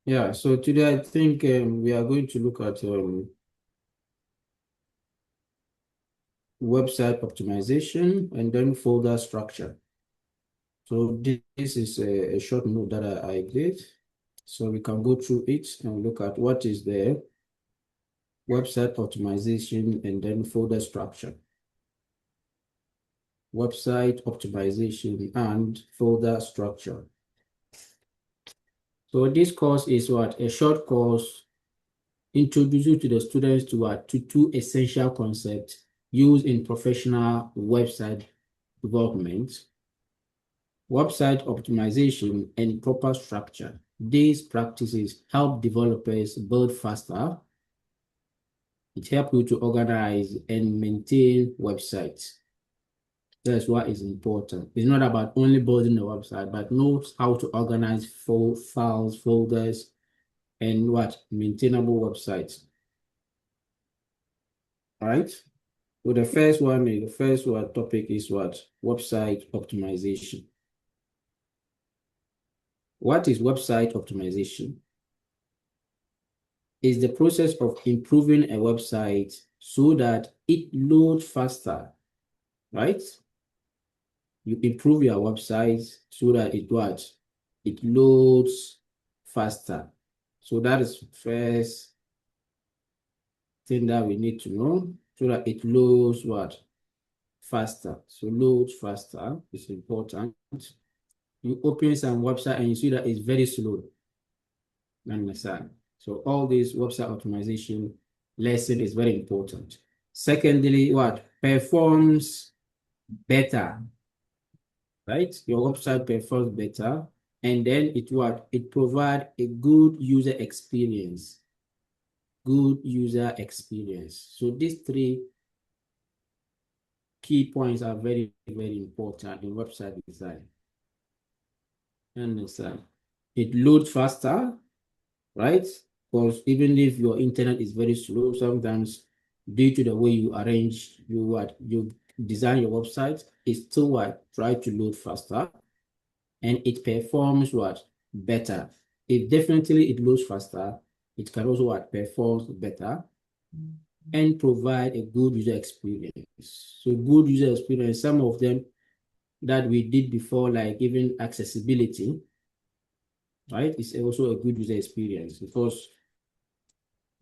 Yeah, so today I think we are going to look at website optimization and then folder structure. So this is a short note that I did. So we can go through it and look at what is the website optimization and then folder structure. Website optimization and folder structure. So this course is what? A short course introducing to the students to what? To two essential concepts used in professional website development, website optimization, and proper structure. These practices help developers build faster. It helps you to organize and maintain websites. That's what is important. It's not about only building a website, but knows how to organize files, folders, and what? Maintainable websites. All right. So the first topic is what? Website optimization. What is website optimization? It's the process of improving a website so that it loads faster, right? You improve your website so that it what? It loads faster. So that is the first thing that we need to know so that it loads what? Faster. So loads faster is important. You open some website and you see that it's very slow. You understand? So all this website optimization lesson is very important. Secondly, what? Performs better, right? Your website performs better. And then it what? It provides a good user experience. Good user experience. So these three key points are very, very important in website design. Understand? It loads faster, right? Because even if your internet is very slow, sometimes due to the way you arrange you design your website, it still what try to load faster, and it performs what better. If definitely it loads faster, it can also what performs better and provide a good user experience. So good user experience, some of them that we did before, like even accessibility, right? It's also a good user experience because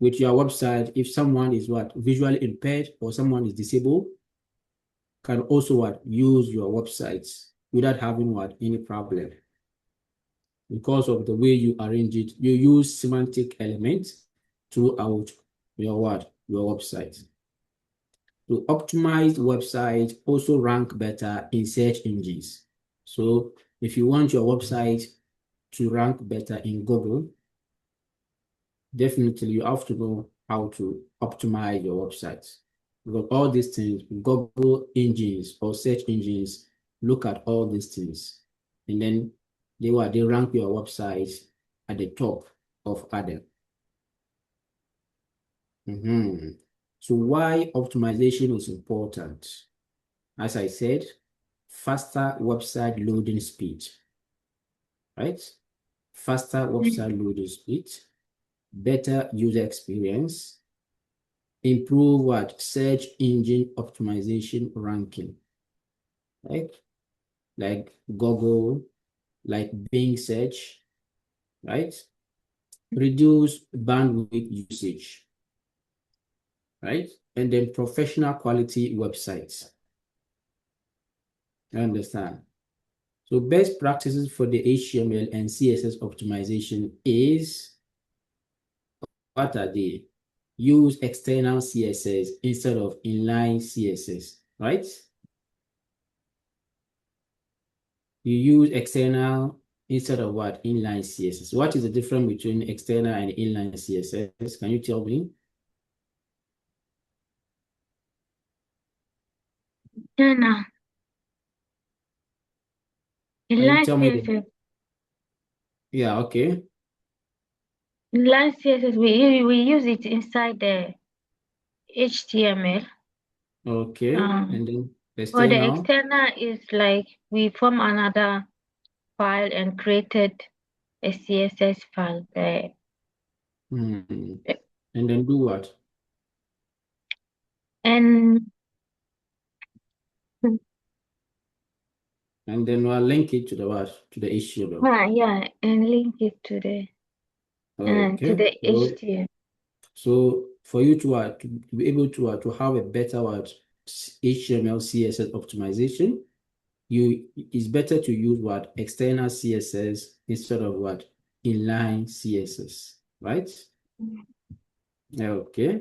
with your website, if someone is what visually impaired or someone is disabled, can also what use your website without having what any problem. Because of the way you arrange it, you use semantic elements throughout your website. To optimize website also rank better in search engines. So if you want your website to rank better in Google, definitely you have to know how to optimize your website. Because all these things, Google engines or search engines look at all these things. And then they rank your website at the top of other. So why optimization is important? As I said, faster website loading speed, right? Faster website loading speed, better user experience, improve what? Search engine optimization ranking, right? Like Google, like Bing search, right? Reduce bandwidth usage, right? And then professional quality websites. I understand. So best practices for the HTML and CSS optimization is, what are they? Use external CSS instead of inline CSS, right? You use external instead of what? Inline CSS. What is the difference between external and inline CSS? Can you tell me? Jana, Can you inline tell me CSS, yeah, okay. inline CSS, we use it inside the HTML. Okay. And then For the external. external is like we form another file and created a CSS file there. And then do what? And And then we'll link it to the what? To the HTML. yeah, and link it to the Okay. HTML. So for you to be able to have a better HTML CSS optimization, it's better to use external CSS instead of inline CSS, right? Okay.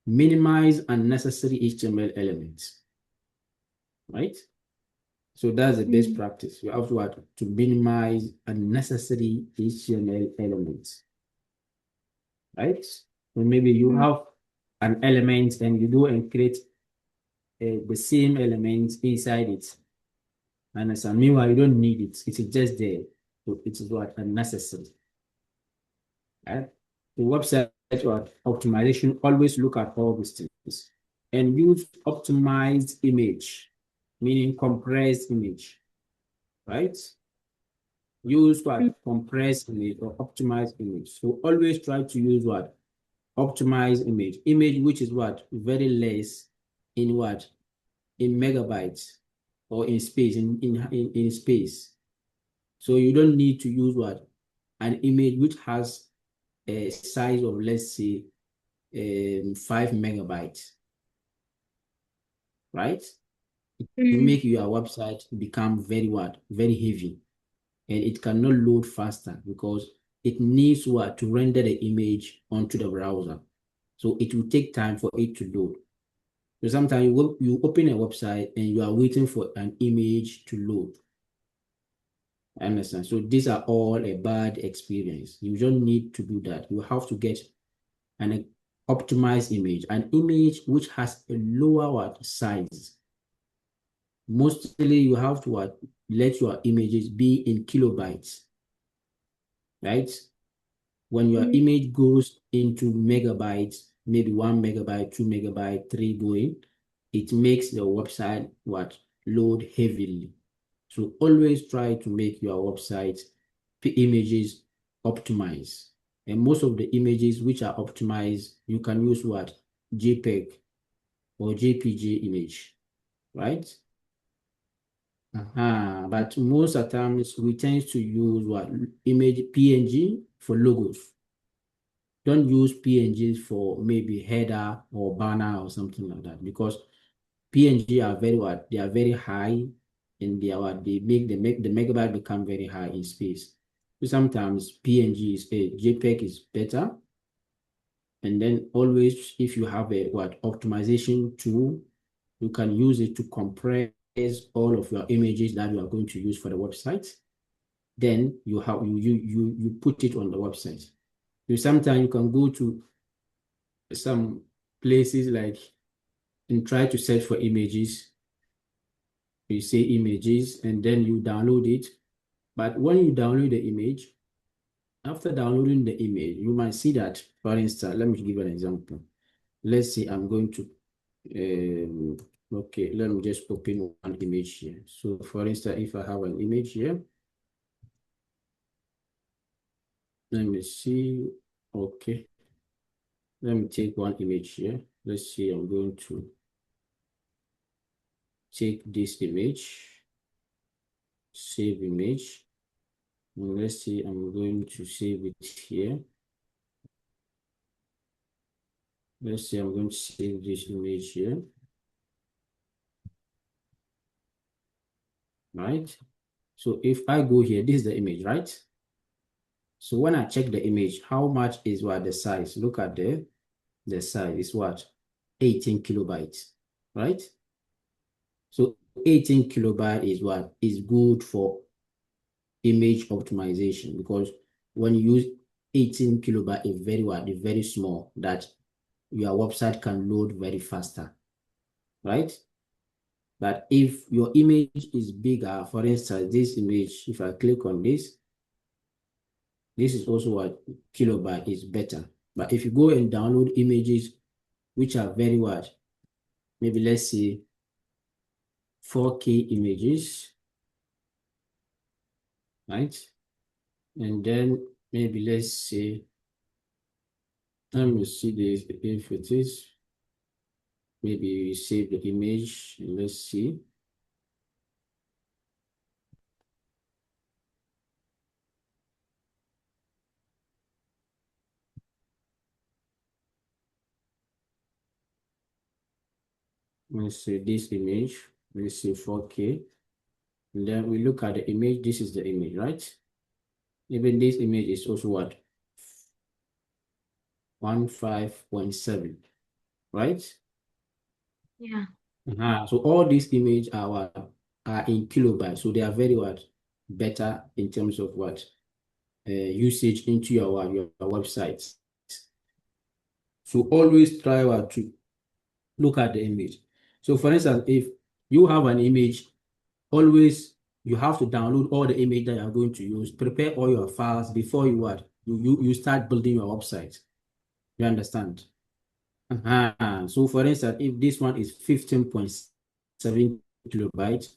Minimize unnecessary HTML elements, right? So that's the best practice. You have to minimize unnecessary HTML elements, right? So maybe you have an element and you go and create the same element inside it. And as a meanwhile, you don't need it. It is just there. So it is unnecessary. Right? The website optimization, always look at all these things and use optimized image, meaning compressed image, right? Use compressed image or optimized image. So always try to use optimized image which is very less in in megabytes or in space in space. So you don't need to use an image which has a size of, let's say, 5 megabytes, right? To make your website become very heavy, and it cannot load faster because it needs to render the image onto the browser. So it will take time for it to load. So sometimes you open a website and you are waiting for an image to load. I understand. So these are all a bad experience. You don't need to do that. You have to get an optimized image, an image which has a lower size. Mostly you have to let your images be in kilobytes, right? When your image goes into megabytes, maybe 1 megabyte, 2 megabyte, three going, it makes your website load heavily. So always try to make your website images optimize. And most of the images which are optimized, you can use JPEG or JPG image, right? But most of the times we tend to use image PNG for logos. Don't use PNGs for maybe header or banner or something like that, because PNG are they are very high and they make the megabyte become very high in space. So sometimes PNG is JPEG is better. And then always, if you have a optimization tool, you can use it to compress all of your images that you are going to use for the website. Then you put it on the website. So sometimes you can go to some places and try to search for images. You say images and then you download it. But when you download the image, after downloading the image, you might see that, for instance, let me give you an example. Let's say I'm going to, okay, let me just open one image here. So for instance, if I have an image here, let me see, okay. Let me take one image here. Let's see, I'm going to take this image, save image. And let's see, I'm going to save it here. Let's say I'm going to save this image here. Right? So if I go here, this is the image, right? So when I check the image, how much is the size? Look at the size is 18 kilobytes, right? So 18 kilobyte is good for image optimization, because when you use 18 kilobyte, it's very small, that your website can load very faster, right? But if your image is bigger, for instance, this image, if I click on this is also kilobyte is better. But if you go and download images which are very maybe let's say 4K images, right? And then maybe let's see, let me see this if it is. Maybe save the image. Let's see. Let's see this image. Let's see 4K. And then we look at the image. This is the image, right? Even this image is also what? 15.7, right? Yeah. So all these images are are in kilobytes. So they are very what? Better in terms of what? Usage into your website. So always try to look at the image. So for instance, if you have an image, always you have to download all the image that you are going to use, prepare all your files before you what? You start building your website. You understand? So for instance, if this one is 15.7 kilobytes,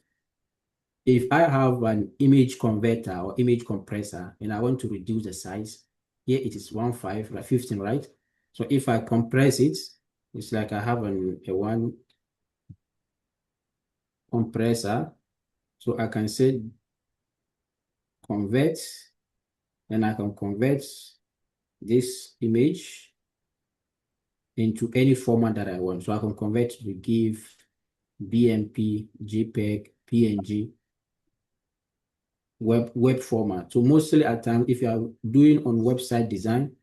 if I have an image converter or image compressor and I want to reduce the size, here it is 15, like 15, right? So if I compress it, it's like I have a one compressor. So I can say convert, and I can convert this image into any format that I want. So I can convert to GIF, BMP, JPEG, PNG, web format. So mostly at times, if you are doing on website design,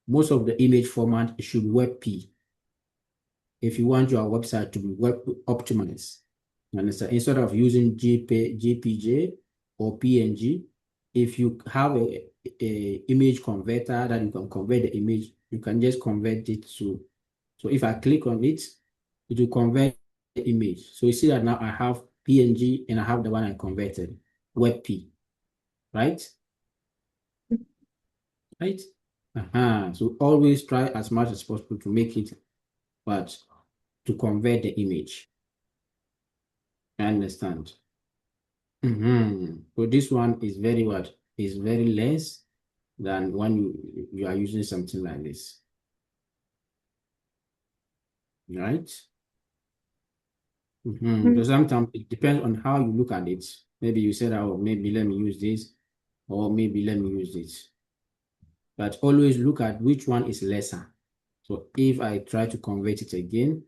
most of the image format should WebP if you want your website to be web optimized. You understand? Instead of using JPG or PNG, if you have a image converter that you can convert the image, you can just convert it to. So if I click on it, it will convert the image. So you see that now I have PNG and I have the one I converted, WebP, right? Right? So always try as much as possible to make it, but to convert the image. I understand. So this one is very what? Is very less than when you are using something like this, right? So Mm. sometimes it depends on how you look at it. Maybe you said, oh, maybe let me use this, or maybe let me use this. But always look at which one is lesser. So if I try to convert it again,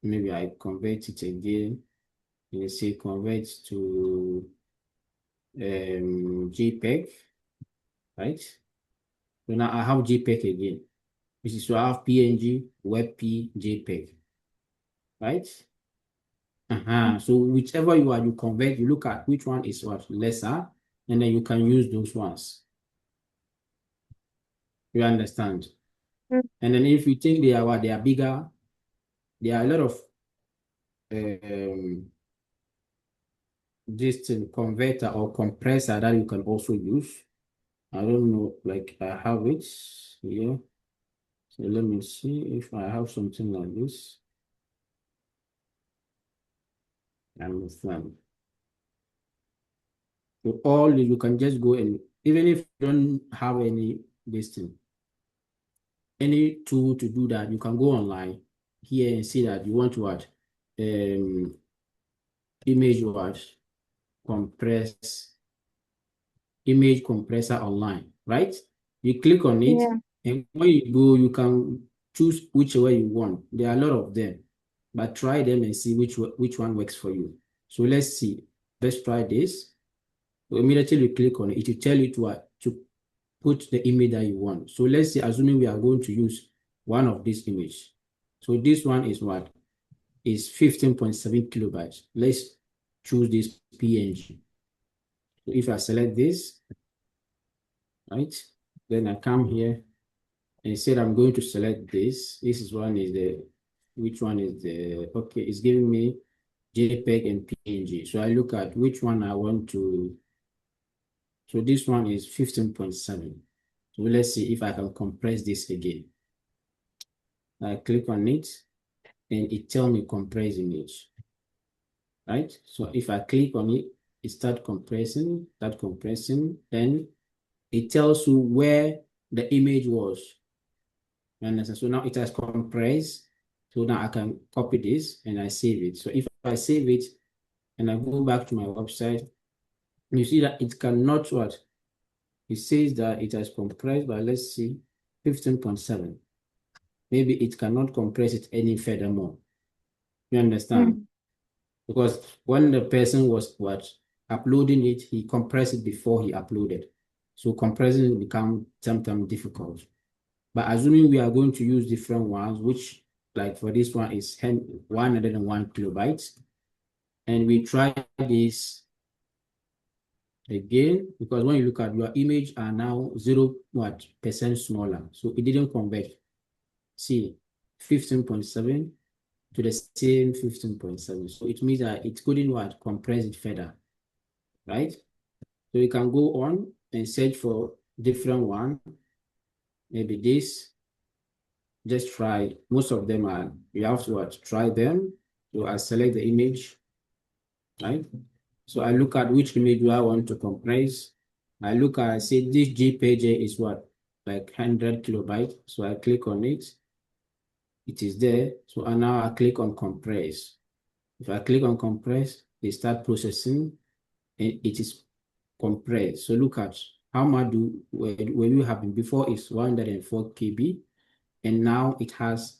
maybe I convert it again, and you say convert to JPEG, right? So now I have JPEG again, which is so I have PNG, WebP, JPEG, right? So whichever you convert, you look at which one is what lesser, and then you can use those ones. You understand? Mm. And then if you think they are what they are bigger, there are a lot of um, this converter or compressor that you can also use. I don't know, like I have it here. So let me see if I have something like this. Understand. So all you can just go and even if you don't have any this thing, any tool to do that, you can go online here and see that you want to add image what compress image compressor online, right? You click on it, Yeah. and when you go, you can choose whichever you want. There are a lot of them, but try them and see which one works for you. So let's see. Let's try this. So immediately you click on it, it will tell you to put the image that you want. So let's say, assuming we are going to use one of these images. So this one is what? Is 15.7 kilobytes. Let's choose this PNG. So if I select this, right, then I come here and said I'm going to select this. This is one is the, which one is the, okay, it's giving me JPEG and PNG. So I look at which one I want to, so this one is 15.7. So let's see if I can compress this again. I click on it and it tells me compress image, right? So if I click on it, it start compressing, then it tells you where the image was. You understand? So now it has compressed. So now I can copy this and I save it. So if I save it and I go back to my website, you see that it cannot what? It says that it has compressed, but let's see, 15.7. Maybe it cannot compress it any furthermore. You understand? Because when the person was uploading it, he compressed it before he uploaded. So compressing become sometimes difficult. But assuming we are going to use different ones, which like for this one is 101 kilobytes, and we try this again, because when you look at your image are now 0% smaller. So it didn't convert. See, 15.7 to the same 15.7. So it means that it couldn't compress it further, right? So you can go on and search for different one. Maybe this. Just try. Most of them are, you have to try them. So I select the image, right? So I look at which image do I want to compress. I look at, say this JPG is like 100 kilobytes. So I click on it. It is there. So now I click on compress. If I click on compress, they start processing and it is compressed. So look at how much when you have before is 104 KB and now it has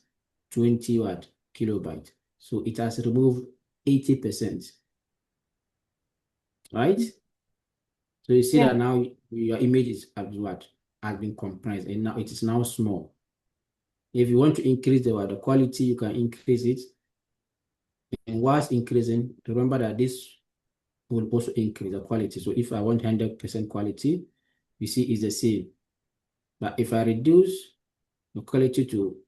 20 kilobyte. So it has removed 80%, right? So you see that now your image is has been compressed and now it is now small. If you want to increase the quality, you can increase it. And whilst increasing, remember that this will also increase the quality. So if I want 100% quality, you see it's the same. But if I reduce the quality to,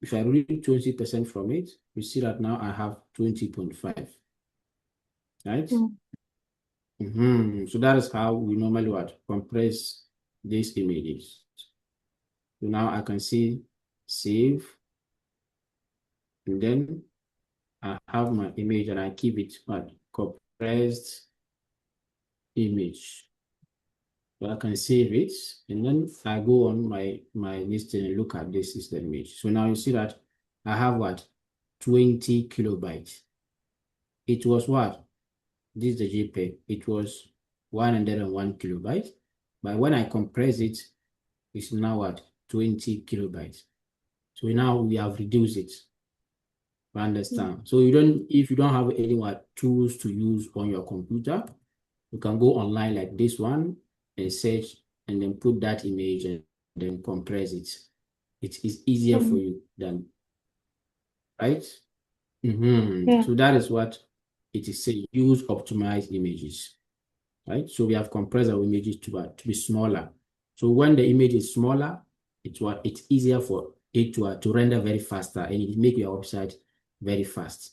if I read 20% from it, you see that now I have 20.5, right? So that is how we normally compress these images. So now I can see save, and then I have my image and I keep it compressed image. So I can save it, and then I go on my listing and look at this is the image. So now you see that I have 20 kilobytes. It was this is the JPEG. It was 101 kilobytes, but when I compress it, it's now 20 kilobytes. So now we have reduced it. You understand? So if you don't have any tools to use on your computer, you can go online like this one and search and then put that image and then compress it. It is easier for you than, right? So that is what it is saying. Use optimized images, right? So we have compressed our images to be smaller. So when the image is smaller, it's easier for it to render very faster and it make your website very fast.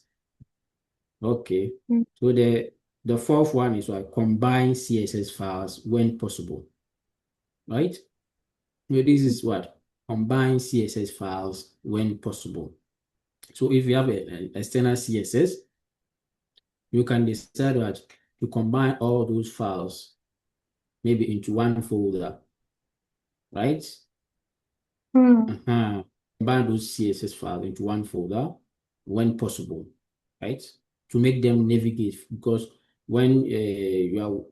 Okay. So the fourth one is combine CSS files when possible, right? So this is combine CSS files when possible. So if you have an external CSS, you can decide to combine all those files maybe into one folder, right? Combine those CSS files into one folder when possible, right? To make them navigate, because when your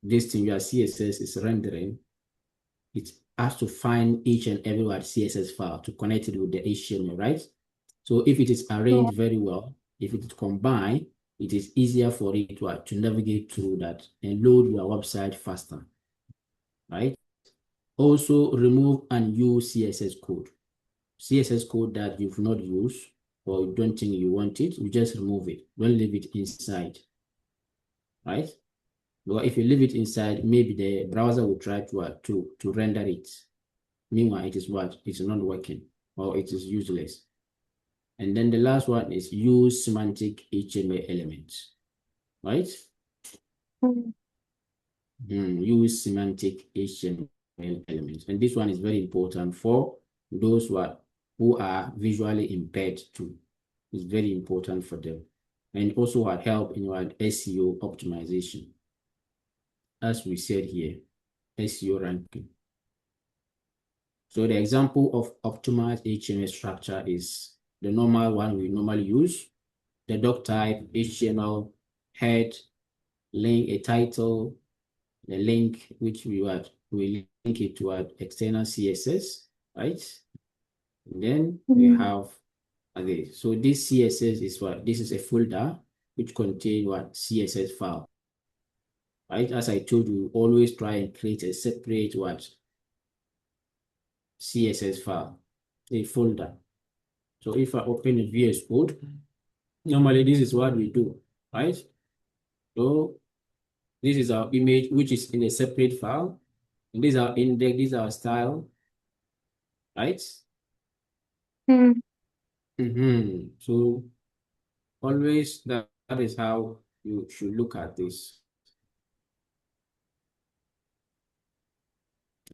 CSS is rendering, it has to find each and every CSS file to connect it with the HTML, right? So if it is arranged very well, if it is combined, it is easier for it to navigate through that and load your website faster, right? Also, remove and use CSS code. CSS code that you've not used or you don't think you want it, you just remove it. Don't leave it inside, right? But if you leave it inside, maybe the browser will try to render it. Meanwhile, it is it's not working or it is useless. And then the last one is use semantic HTML elements, right? Use semantic HTML elements. And this one is very important for those who are visually impaired too. It's very important for them. And also help in your SEO optimization, as we said here. SEO ranking. So the example of optimized HTML structure is the normal one we normally use, the doc type, HTML, head, link, a title, the link which we link it to our external CSS, right? And then we have, okay, so this CSS is what? This is a folder which contains what? CSS file, right? As I told you, always try and create a separate what? CSS file, a folder. So if I open the VS Code, normally this is what we do, right? So this is our image, which is in a separate file. And this is our index, this is our style, right? So always that is how you should look at this.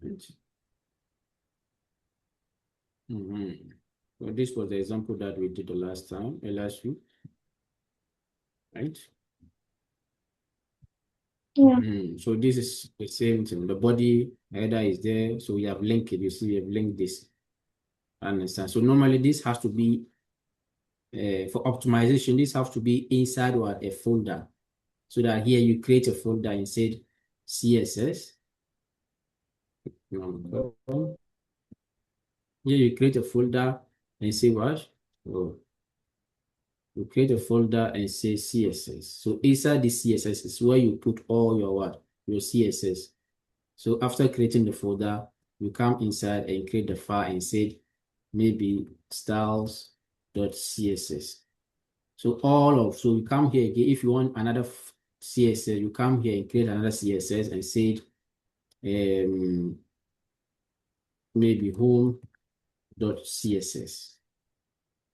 Right? So this was the example that we did the last week, right? Yeah. So this is the same thing. The body header is there, so we have linked it. You see, we have linked this. Understand? So normally this has to be for optimization. This has to be inside what a folder, so that here you create a folder and say CSS. Here you create a folder and say what? Oh, you create a folder and say CSS. So inside the CSS is where you put all your what? Your CSS. So after creating the folder, you come inside and create the file and say maybe styles.css. So so you come here again. If you want another CSS, you come here and create another CSS and say maybe home.css.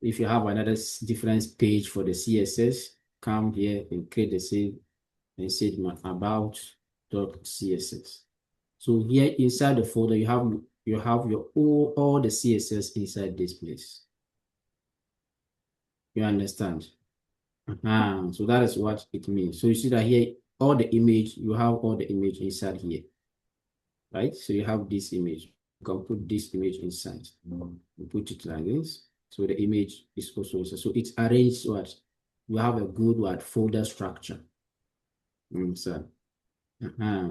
If you have another different page for the CSS, come here and create the same and say about.css. So here inside the folder, you have your all the CSS inside this place. You understand? So that is what it means. So you see that here, all the image, you have all the image inside here, right? So you have this image. You can put this image inside. You put it like this. So the image is also inside. So it's arranged what? You have a good what? Folder structure. Inside.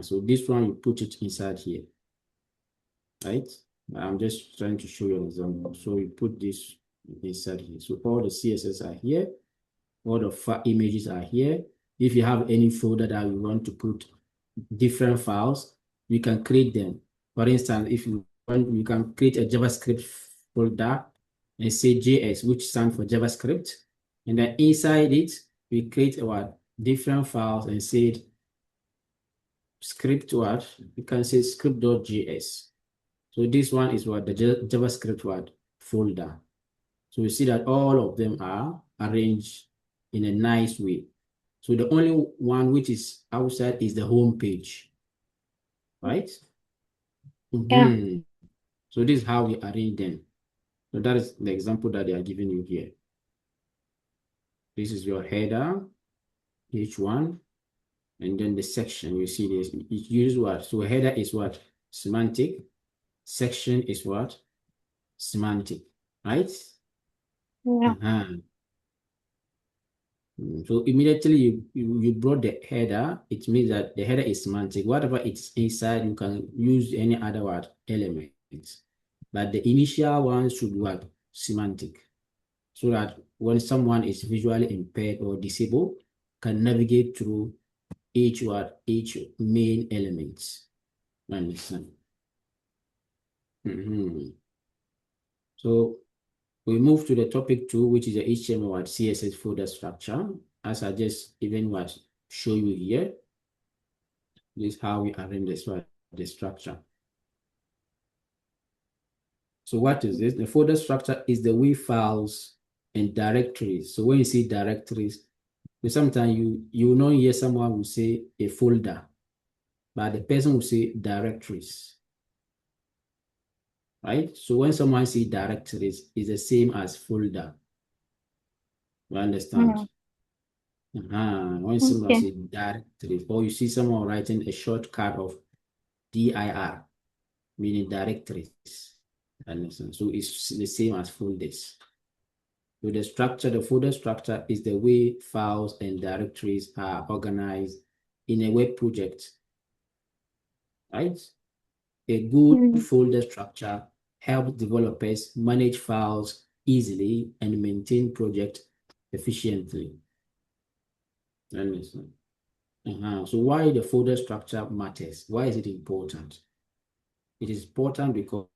So this one, you put it inside here, right? I'm just trying to show you an example. So you put this inside here. So all the CSS are here. All the images are here. If you have any folder that you want to put different files, you can create them. For instance, if you want, you can create a JavaScript folder and say JS, which stands for JavaScript. And then inside it, we create our different files and say script what? You can say script.js. So this one is what the JavaScript what? Folder. So you see that all of them are arranged in a nice way. So the only one which is outside is the home page, right? Yeah. So this is how we arrange them. So that is the example that they are giving you here. This is your header, each one, and then the section. You see this. It uses what? So header is what? Semantic. Section is what? Semantic, right? Yeah. So immediately you brought the header, it means that the header is semantic. Whatever it's inside, you can use any other word elements. But the initial one should be what? Semantic. So that when someone is visually impaired or disabled, can navigate through each word, each main elements. Understand? So we move to the topic 2, which is the HTML and CSS folder structure. As I just even was show you here, this is how we arrange the structure. So what is this? The folder structure is the way files and directories. So when you see directories, sometimes you will not hear someone will say a folder, but the person will say directories. Right? So when someone says directories, it's the same as folder. You understand? When someone Okay. says directories, or you see someone writing a shortcut of dir, meaning directories. Understand? So it's the same as folders. So the structure, the folder structure is the way files and directories are organized in a web project, right? A good folder structure helps developers manage files easily and maintain project efficiently. Understand? So why the folder structure matters? Why is it important? It is important because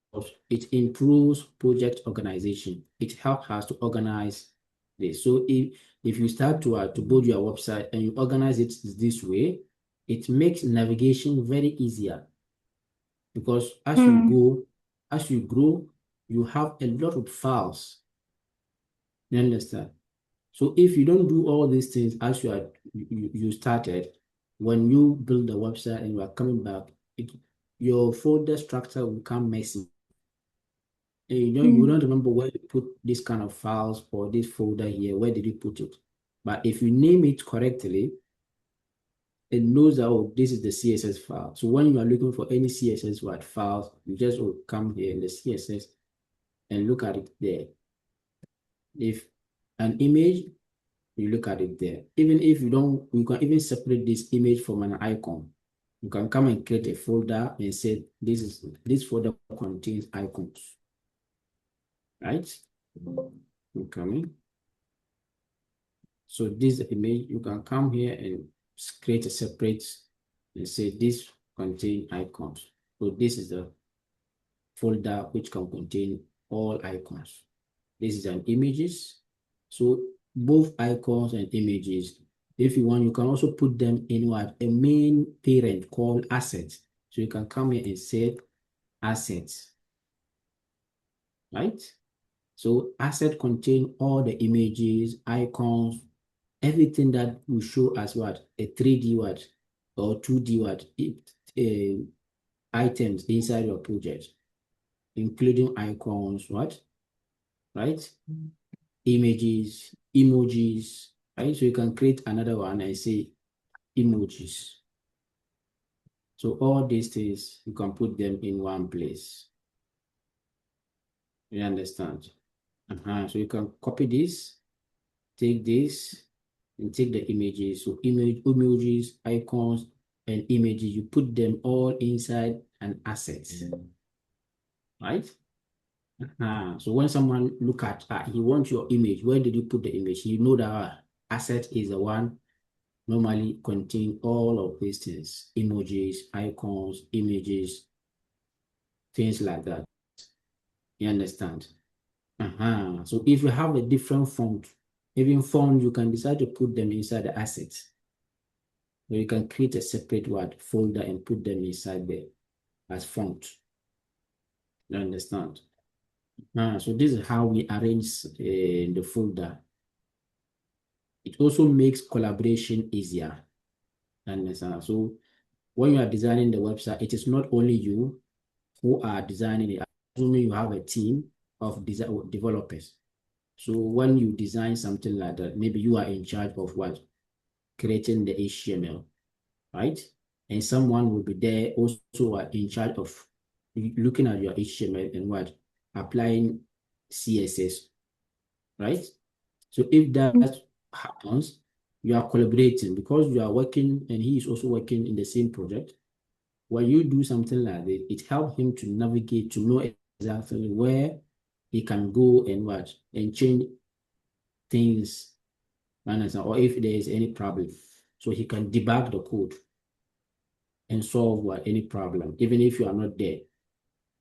it improves project organization. It helps us to organize this. So if you start to build your website and you organize it this way, it makes navigation very easier, because as you grow, you have a lot of files. You understand? So if you don't do all these things as you started, when you build the website and you are coming back, your folder structure will become messy. And you don't remember where you put this kind of files or this folder here. Where did you put it? But if you name it correctly, it knows that, oh, this is the CSS file. So when you are looking for any CSS word files, you just come here in the CSS and look at it there. If an image, you look at it there. Even if you don't, you can even separate this image from an icon. You can come and create a folder and say, this folder contains icons, right? Okay. So this image, you can come here and create a separate and say this contain icons. So this is the folder which can contain all icons. This is an images. So both icons and images, if you want, you can also put them in what? A main parent called assets. So you can come here and say assets, right? So asset contain all the images, icons, everything that will show as what? A 3D what? Or 2D what? Items inside your project, including icons, what? Right? Images, emojis, right? So you can create another one and say emojis. So all these things, you can put them in one place. You understand? So you can copy this, take this, and take the images. So emojis, icons, and images, you put them all inside an asset, right? So when someone look at, he wants your image, where did you put the image? You know that asset is the one normally contain all of these things, emojis, icons, images, things like that. You understand? So if you have a different font, even font, you can decide to put them inside the assets. So you can create a separate word folder and put them inside there as font. You understand? So this is how we arrange the folder. It also makes collaboration easier. Understand? So when you are designing the website, it is not only you who are designing it. Assuming you have a team of developers. So when you design something like that, maybe you are in charge of what? Creating the HTML, right? And someone will be there also in charge of looking at your HTML and what? Applying CSS, right? So if that happens, you are collaborating because you are working and he is also working in the same project. When you do something like this, it helps him to navigate, to know exactly where he can go and what, and change things, or if there is any problem. So he can debug the code and solve any problem, even if you are not there,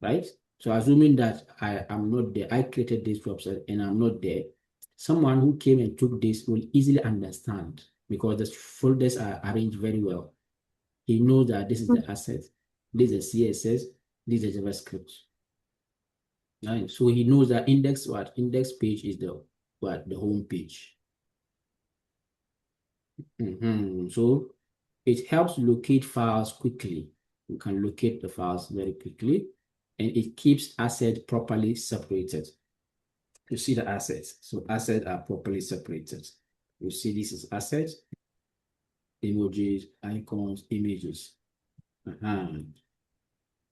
right? So assuming that I am not there, I created this website and I'm not there, someone who came and took this will easily understand because the folders are arranged very well. He knows that this is the asset, this is CSS, this is JavaScript. Right? So he knows that index page is the home page. So it helps locate files quickly. You can locate the files very quickly, and it keeps assets properly separated. You see the assets. So assets are properly separated. You see this is assets, emojis, icons, images.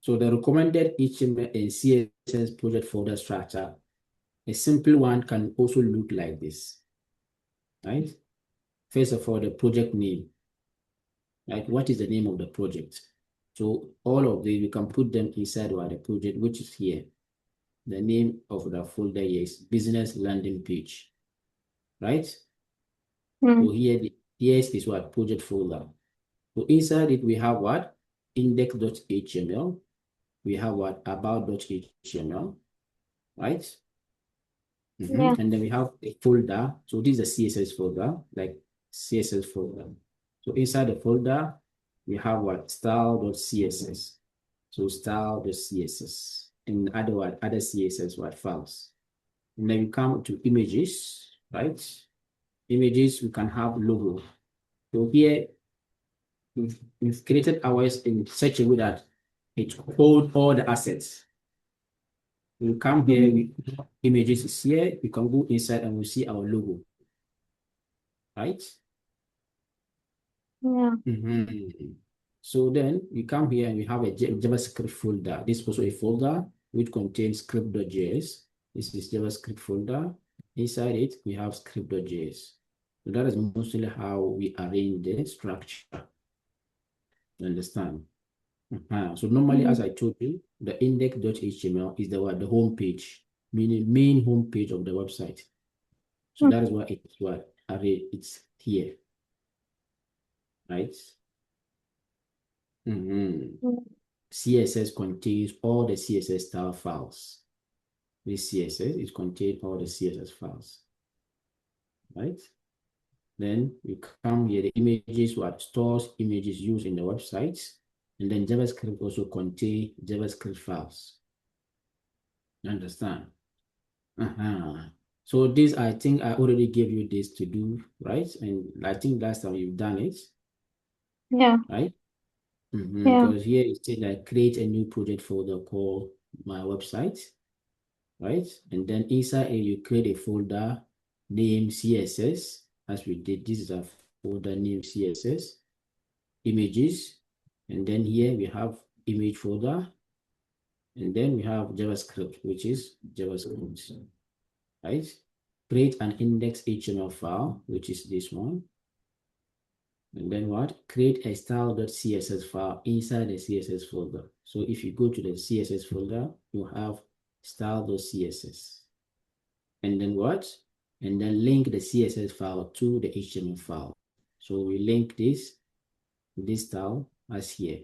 So the recommended HTML and CSS project folder structure, a simple one can also look like this, right? First of all, the project name, like what is the name of the project? So all of these, we can put them inside the project, which is here. The name of the folder is business landing page, right? So here is what project folder. So inside it, we have what? Index.html. We have what? About.html, right? Yeah. And then we have a folder. So this is a CSS folder, like CSS folder. So inside the folder, we have what? Style.css. So style.css. And other CSS what files. And then we come to images, right? Images, we can have logo. So here we've created ours in such a way that it holds all the assets. We come here, images is here, we can go inside and we see our logo, right? Yeah. So then we come here and we have a JavaScript folder. This is also a folder which contains script.js. This is JavaScript folder. Inside it, we have script.js. So that is mostly how we arrange the structure. You understand? So normally, as I told you, the index.html is the home page, meaning main home page of the website. So that is what array it's here, right? CSS contains all the CSS style files. This CSS is contain all the CSS files, right? Then we come here, the images, what stores images used in the websites, and then JavaScript also contain JavaScript files. You understand? So this, I think I already gave you this to do, right? And I think last time you've done it, Yeah. right? Yeah. Because here it says like create a new project folder called my website, right? And then inside it, you create a folder named CSS, as we did. This is a folder named CSS, images, and then here we have image folder, and then we have JavaScript, which is JavaScript, right? Create an index HTML file, which is this one. And then what? Create a style.css file inside the CSS folder. So if you go to the CSS folder, you have style.css. And then what? And then link the CSS file to the HTML file. So we link this style as here,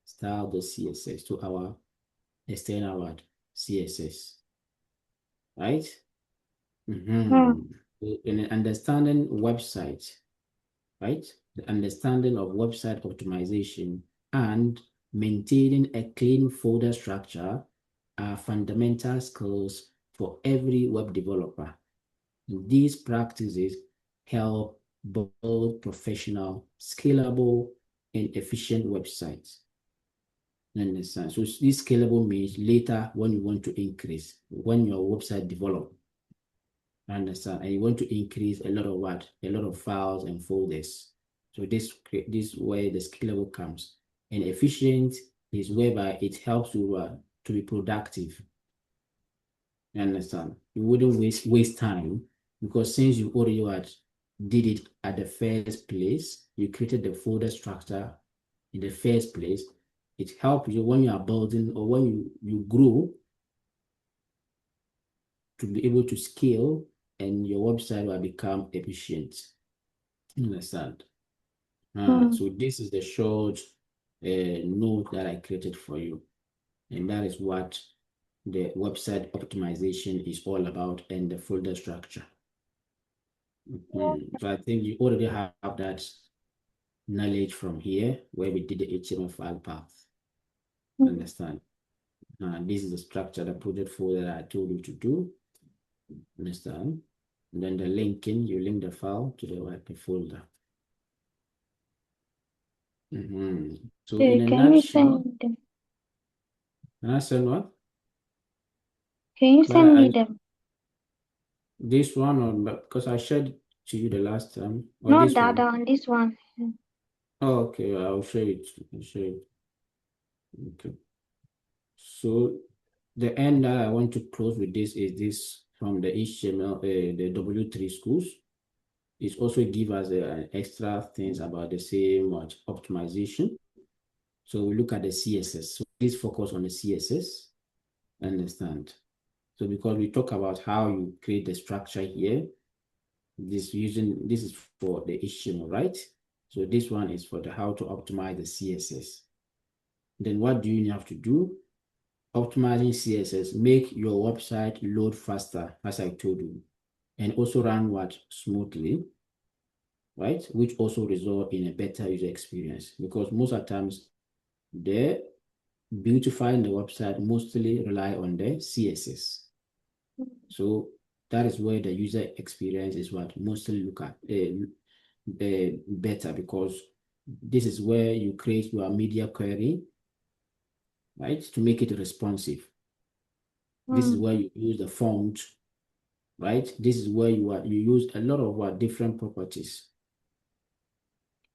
style.css to our external word, CSS, right? In an understanding website, right? The understanding of website optimization and maintaining a clean folder structure are fundamental skills for every web developer. These practices help build professional, scalable, and efficient websites. Understand? So this scalable means later when you want to increase, when your website develops, understand, and you want to increase a lot of what? A lot of files and folders. So this where the scalable comes. And efficient is whereby it helps you to be productive. You understand? You wouldn't waste time because since you already did it at the first place, you created the folder structure in the first place. It helps you when you are building or when you grow to be able to scale and your website will become efficient. You understand? So this is the short note that I created for you. And that is what the website optimization is all about and the folder structure. So I think you already have that knowledge from here where we did the HTML file path. Understand? This is the structure, the project folder that I told you to do. Understand? And then the linking, you link the file to the folder. So in a Can you nutshell, send them? can I send what? Can you send me them? This one or because I shared to you the last time or Not this the other one? one, this one. Oh, okay, I'll share it. Okay. So the end that I want to close with this is this from the HTML, the W3 schools. It also give us extra things about the same optimization. So we look at the CSS. So please focus on the CSS. Understand? So because we talk about how you create the structure here, this is for the HTML, right? So this one is for the how to optimize the CSS. Then what do you have to do? Optimizing CSS, make your website load faster, as I told you, and also run what smoothly, right? Which also result in a better user experience, because most of the times the beautifying the website mostly rely on the CSS. So that is where the user experience is what mostly look at better, because this is where you create your media query, right, to make it responsive. This is where you use the font, right? This is where you use a lot of different properties.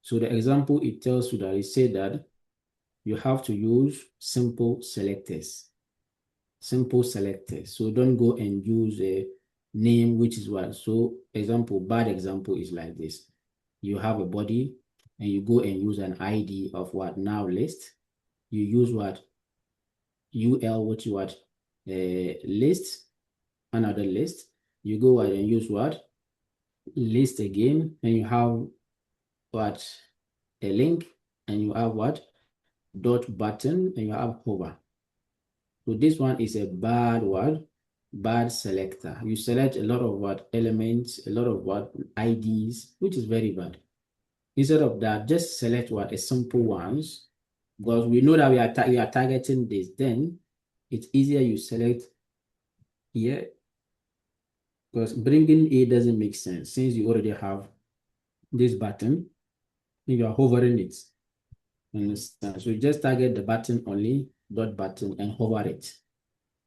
So the example it tells you that it said that you have to use simple selectors. Simple selectors. So don't go and use a name, which is what. So bad example is like this. You have a body and you go and use an ID of what now list. You use what UL, which is what list, another list. You go ahead and use what list again, and you have what a link, and you have what dot button, and you have hover. So this one is a bad word, bad selector. You select a lot of what elements, a lot of what IDs, which is very bad. Instead of that, just select what a simple ones, because we know that we are targeting this. Then it's easier you select here, because bringing a doesn't make sense since you already have this button. You are hovering it. Understand? So you just target the button only, dot button, and hover it.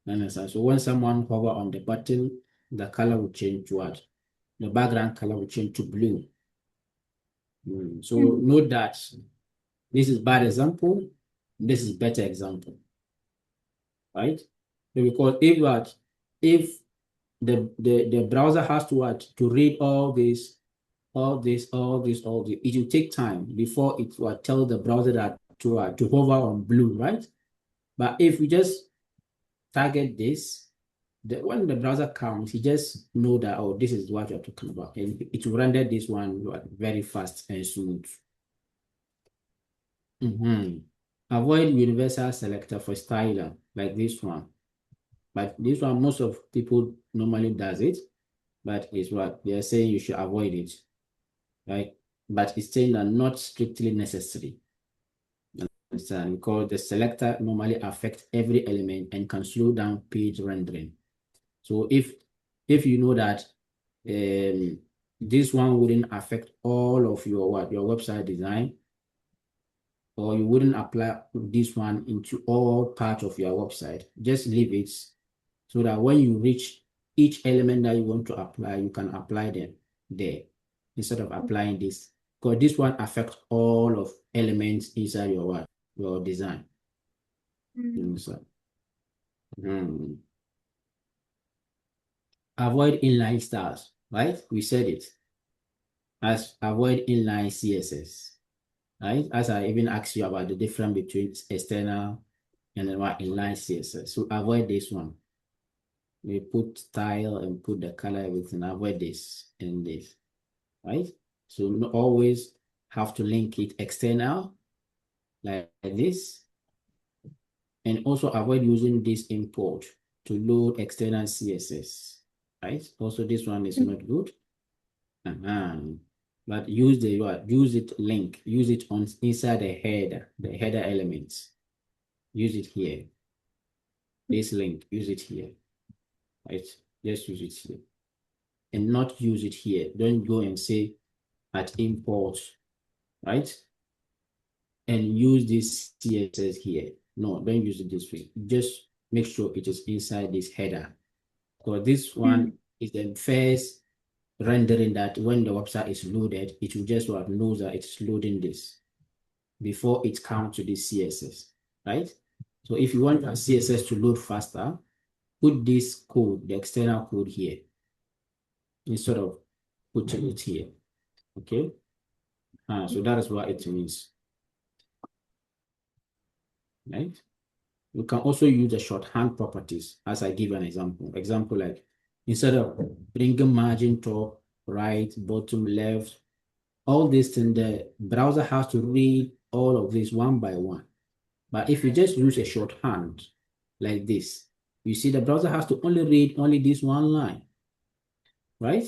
Understand? So when someone hover on the button, the color will change to what? The background color will change to blue. So note that this is bad example, this is better example, right? Because if the browser has to what to read all this, it will take time before it will tell the browser that to hover on blue, right? But if we just target this, when the browser comes, you just know that, oh, this is what you're talking about, and it will render this one very fast and smooth. Avoid universal selector for styler like this one. But this one, most of people normally does it, but it's what they're saying you should avoid it, right? But it's saying that not strictly necessary. Understand? Because the selector normally affects every element and can slow down page rendering. So if you know that this one wouldn't affect all of your website design, or you wouldn't apply this one into all parts of your website, just leave it so that when you reach each element that you want to apply, you can apply them there instead of applying this, because this one affects all of elements inside your design. So, avoid inline styles, right? We said it. As avoid inline CSS, right? As I even asked you about the difference between external and then what inline CSS. So avoid this one. We put style and put the color, everything. Avoid this and this, right? So not always have to link it external like this, and also avoid using this import to load external CSS, right? Also, this one is not good. But use it link, use it on inside the header elements. Use it here. This link, use it here, right? Just use it here, and not use it here. Don't go and say at import, right? And use this CSS here. No, don't use it this way. Just make sure it is inside this header, because this one is the first rendering that when the website is loaded, it will just knows that it's loading this before it comes to this CSS, right? So if you want your CSS to load faster, put this code, the external code here, instead of putting it here. Okay. So that is what it means. Right? You can also use the shorthand properties as I give an example. Example like instead of bringing margin top, right, bottom, left, all this thing, the browser has to read all of this one by one. But if you just use a shorthand like this, you see the browser has to only read only this one line, right?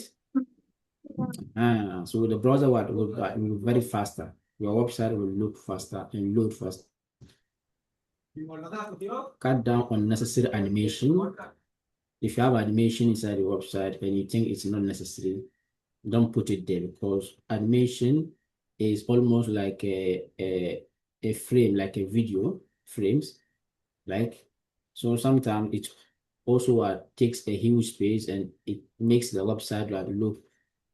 So the browser will be very faster. Your website will look faster and load faster. Cut down unnecessary animation. If you have animation inside your website and you think it's not necessary, don't put it there because animation is almost like a frame, like a video frames, like so sometimes it also takes a huge space and it makes the website look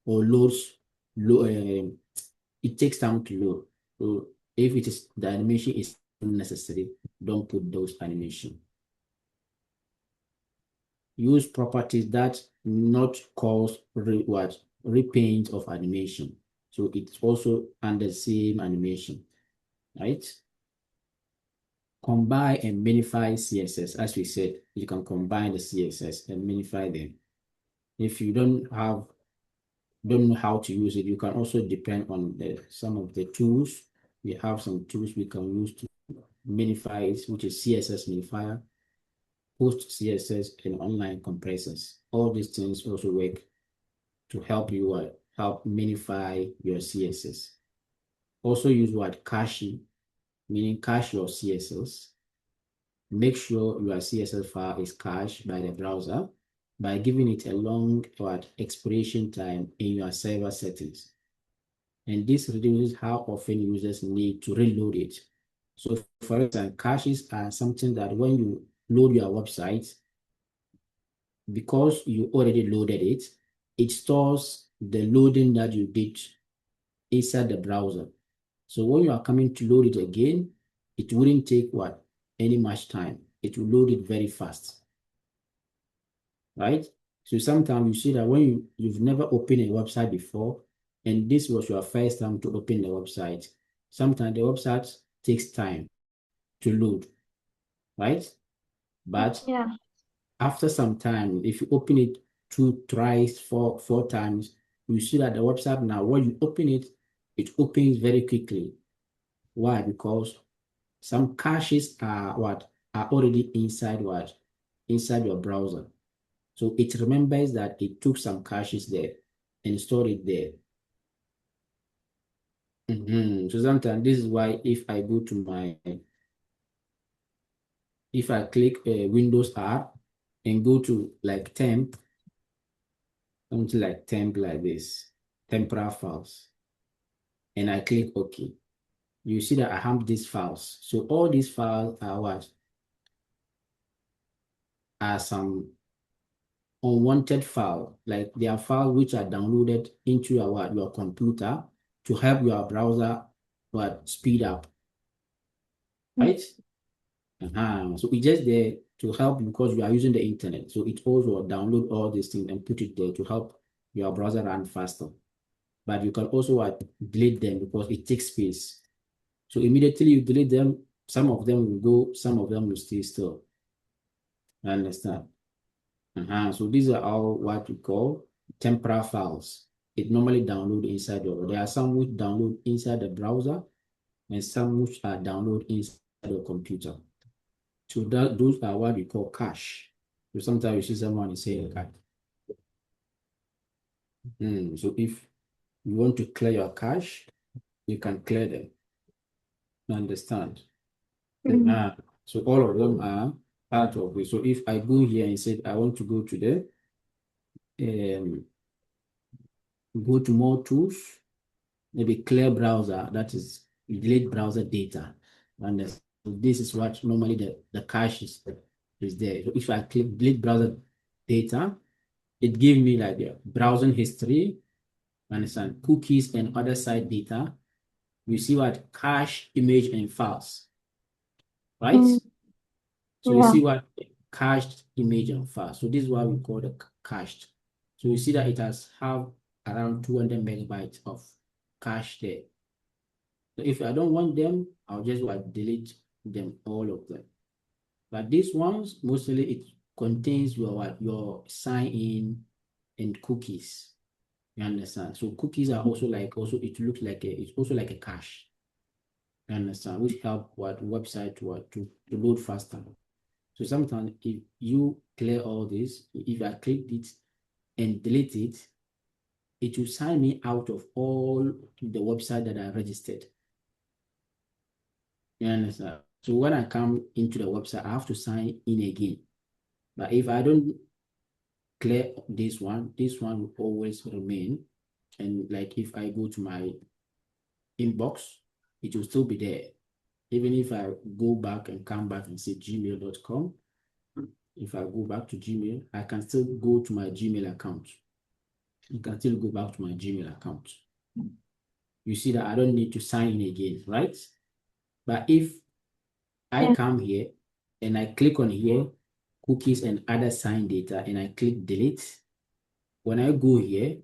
or it takes time to load. So if it is the animation is necessary, don't put those animation. Use properties that not cause repaint of animation. So it's also under the same animation, right? Combine and minify CSS. As we said, you can combine the CSS and minify them. If you don't know how to use it, you can also depend on some of the tools. We have some tools we can use to minify it, which is CSS minifier, post CSS, and online compressors. All these things also work to help you help minify your CSS. Also use caching, meaning cache your CSS. Make sure your CSS file is cached by the browser by giving it a long expiration time in your server settings. And this reduces how often users need to reload it. So for instance, caches are something that when you load your website, because you already loaded it, it stores the loading that you did inside the browser. So when you are coming to load it again, it wouldn't take any much time. It will load it very fast, right? So sometimes you see that when you've never opened a website before, and this was your first time to open the website, sometimes the website takes time to load, right? But Yeah. after some time, if you open it two, thrice, four times, you see that the website now, when you open it, it opens very quickly. Why? Because some caches are already inside your browser. So it remembers that it took some caches there and stored it there. So sometimes this is why if I click Windows R and go to like temp, something like temp like this, temporary files, and I click OK, you see that I have these files. So all these files are Are some unwanted file, like they are files which are downloaded into your computer to help your browser speed up, right? So it's just there to help because you are using the internet. So it also download all these things and put it there to help your browser run faster. But you can also delete them because it takes space. So immediately you delete them, some of them will go, some of them will stay still. I understand. So these are all what we call temporary files. It normally download inside there are some which download inside the browser and some which are download inside your computer. So those are what we call cache. So sometimes you see someone is saying cache. So if you want to clear your cache, you can clear them. You understand? So all of them are part of it. So if I go here and say I want to go to more tools, maybe clear browser, that is delete browser data. And this is what normally the cache is there. So if I click delete browser data, it gives me like the browsing history, understand, cookies and other site data. You see what cache, image, and files, right? So you see what cached image and file. So this is what we call the cached. So you see that it has have around 200 megabytes of cache there. So if I don't want them, I'll just delete them, all of them. But these ones, mostly it contains your sign in and cookies. You understand? So cookies are also it looks like it's also like a cache. You understand? Which help website to load faster. So sometimes if you clear all this, if I click it and delete it, it will sign me out of all the website that I registered. You understand? So when I come into the website, I have to sign in again. But if I don't clear this one will always remain. And like if I go to my inbox, it will still be there. Even if I go back and come back and say gmail.com, if I go back to Gmail, I can still go to my Gmail account. You can still go back to my Gmail account. You see that I don't need to sign in again, right? But if I come here and I click on here, cookies and other sign data, and I click delete, when I go here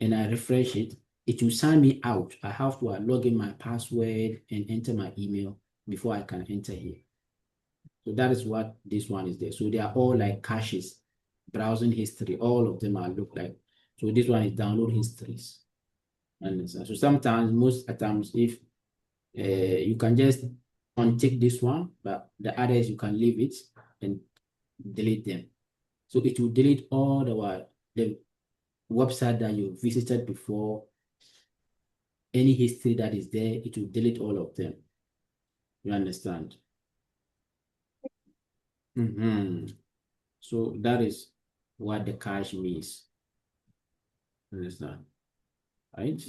and I refresh it, it will sign me out. I have to log in my password and enter my email before I can enter here. So that is what this one is there. So they are all like caches, browsing history. All of them are look like. So this one is download histories. And so sometimes, most times, if you can just untick this one, but the others you can leave it and delete them. So it will delete all the website that you visited before, any history that is there, it will delete all of them. You understand? So that is what the cache means. Understand? Right?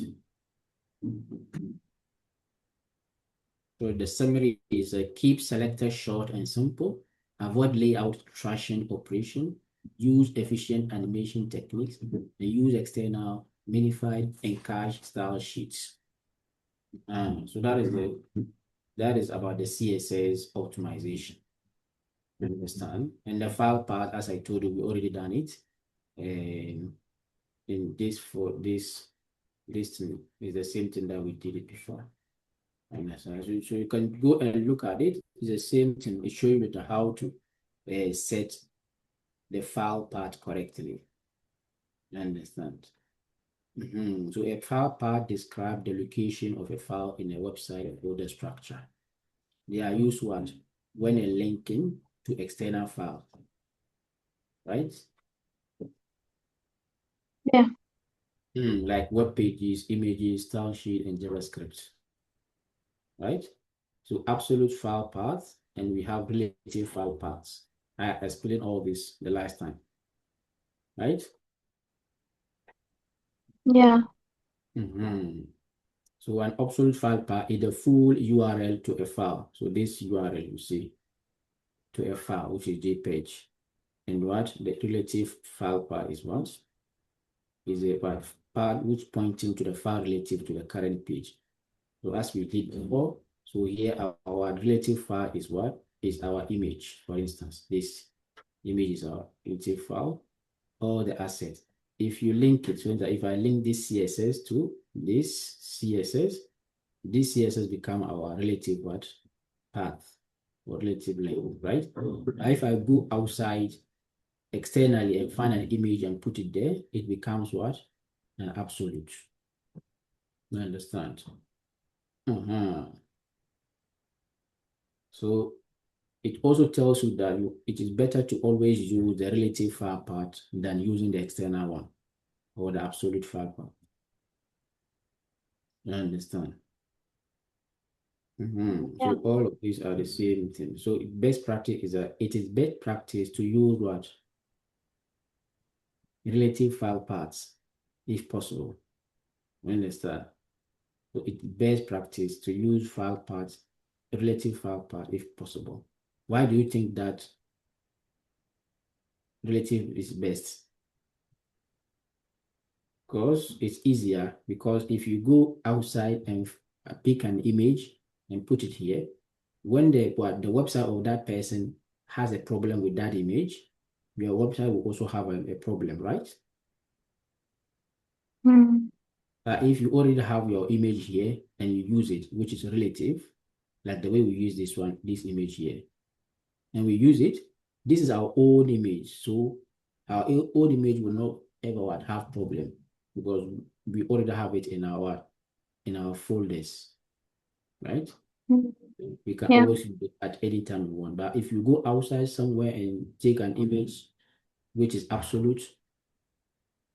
So the summary is keep selector short and simple, avoid layout trashing operation, use efficient animation techniques, and use external minified and cache style sheets. So that is about the CSS optimization. You understand? And the file part, as I told you, we already done it. And in this thing is the same thing that we did it before. So you can go and look at it. It's the same thing. It shows you how to set the file part correctly. You understand? So a file part describes the location of a file in a website folder structure. They are used when linking to external files, right? Yeah. Like web pages, images, style sheet, and JavaScript, right? So absolute file paths, and we have relative file paths. I explained all this the last time, right? Yeah. So an absolute file path is the full URL to a file. So this URL you see to a file, which is JPEG. And what the relative file path is what? Is a path which pointing to the file relative to the current page. So as we did before, so here our relative file is what? Is our image, for instance. This image is our relative file, all the assets. If you link it, so if I link this CSS to this CSS become our relative what? Path or relative link, right? If I go outside externally and find an image and put it there, it becomes what? An absolute. You understand? So it also tells you that it is better to always use the relative file part than using the external one or the absolute file part. You understand? So all of these are the same thing. So best practice is that it is best practice to use what? Relative file paths, if possible. You understand? So it's best practice to use file paths, relative file path, if possible. Why do you think that relative is best? Because it's easier, because if you go outside and pick an image and put it here, when the website of that person has a problem with that image, your website will also have a problem, right? If you already have your image here and you use it, which is relative, like the way we use this image here, and we use it, this is our own image. So our old image will not ever have problem because we already have it in our folders, right? We can Yeah. always use it at any time we want. But if you go outside somewhere and take an image which is absolute,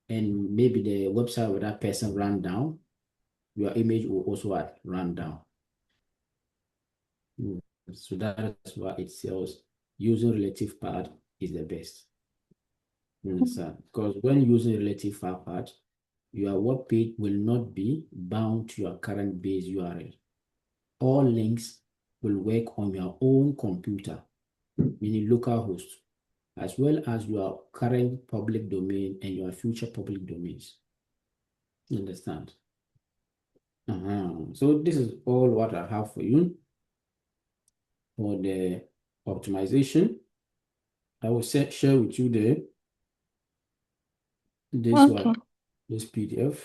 and maybe the website of that person ran down, your image will also run down. So that's why it tells using relative part is the best. Because when using relative part, your web page will not be bound to your current base URL. All links will work on your own computer, meaning localhost, as well as your current public domain and your future public domains. You understand? So this is all what I have for you for the optimization. I will share with you this PDF,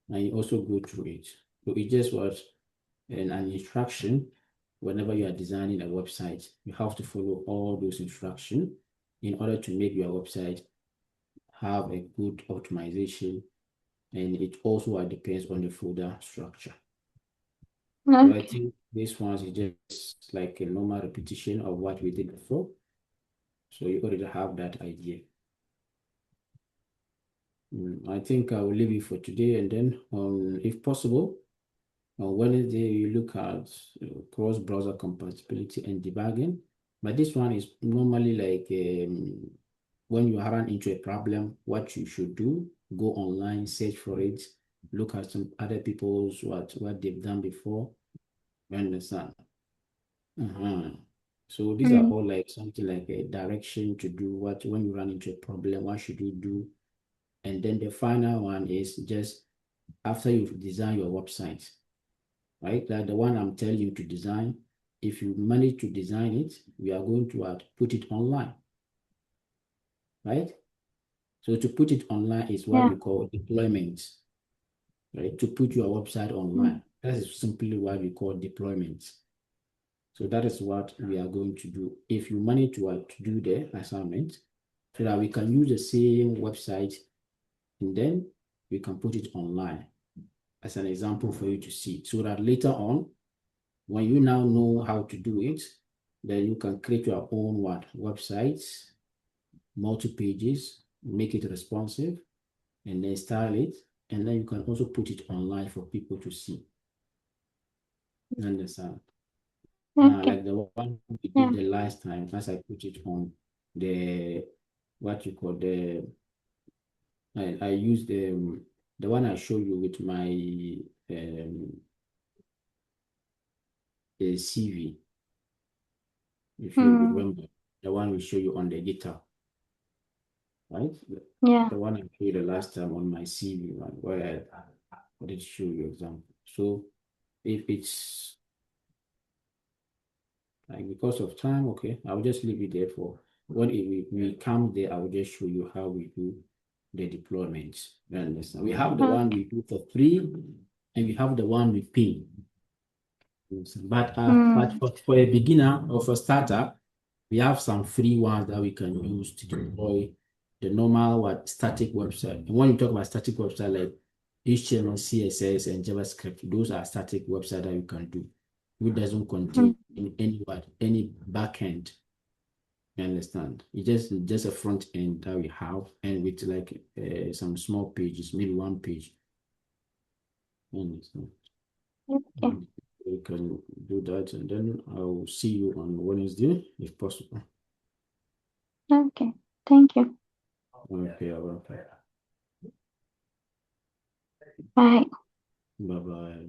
and you also go through it. So it just was an instruction. Whenever you are designing a website, you have to follow all those instructions in order to make your website have a good optimization, and it also depends on the folder structure. So I think this one is just like a normal repetition of what we did before. So you already have that idea. I think I will leave it for today, and then if possible, on Wednesday you look at cross-browser compatibility and debugging. But this one is normally like when you run into a problem, what you should do, go online, search for it, look at some other people's what they've done before. You understand? So these are all like something like a direction to do what when you run into a problem, what should you do? And then the final one is just after you've designed your website, right? Like the one I'm telling you to design. If you manage to design it, we are going to put it online, right? So to put it online is what we call deployment, right? To put your website online. That is simply what we call deployment. So that is what we are going to do. If you manage to do the assignment, so that we can use the same website and then we can put it online as an example for you to see, so that later on, when you now know how to do it, then you can create your own websites, multi-pages, make it responsive, and then style it, and then you can also put it online for people to see. You understand? Like the one we did the last time, as I put it on the what you call I used the one I show you with my CV, if you remember, the one we show you on the guitar, right? The one I showed you the last time on my CV one, where I did show you example. So if it's like because of time, okay, I'll just leave it there for when we come there, I will just show you how we do the deployments. You understand? We have the one we do for free, and we have the one we pay. But for a beginner or for starter, we have some free ones that we can use to deploy the normal static website. And when you talk about static website like HTML, CSS, and JavaScript, those are static website that you can do. It doesn't contain any backend. You understand? It's just a front end that we have, and with like some small pages, maybe one page. You understand? We can do that, and then I'll see you on Wednesday if possible. Okay, thank you. Okay, okay. Bye. Bye bye.